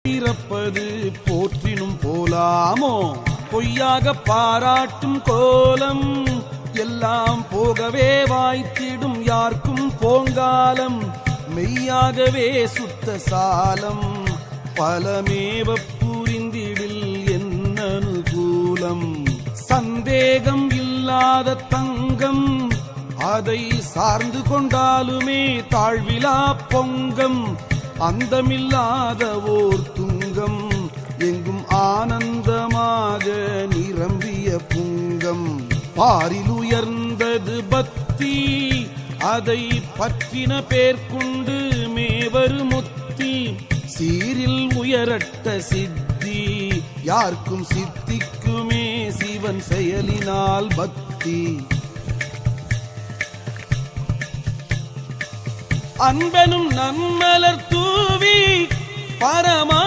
பிறப்பது போற்றினும் போலாமோ பொய்யாக பாராட்டும் கோலம் எல்லாம் போகவே வாய்த்திடும் யார்க்கும் போங்காலம் மெய்யாகவே சுத்த சாலம் பலமேவ புரிந்திடில் என்ன அனுகூலம் சந்தேகம் இல்லாத தங்கம் அதை சார்ந்து கொண்டாலுமே தாழ்விலா பொங்கம் அந்தமில்லாத ஓர் துங்கம் எங்கும் ஆனந்தமாக நிரம்பிய புங்கம் பாரில் உயர்ந்தது பக்தி அதை பற்றின பேர்கொண்டு மேவரு முத்தி சீரில் உயரட்ட சித்தி யார்க்கும் சித்திக்குமே சிவன் செயலினால் பக்தி அன்பனும் நன்மலர் தூவி பரமா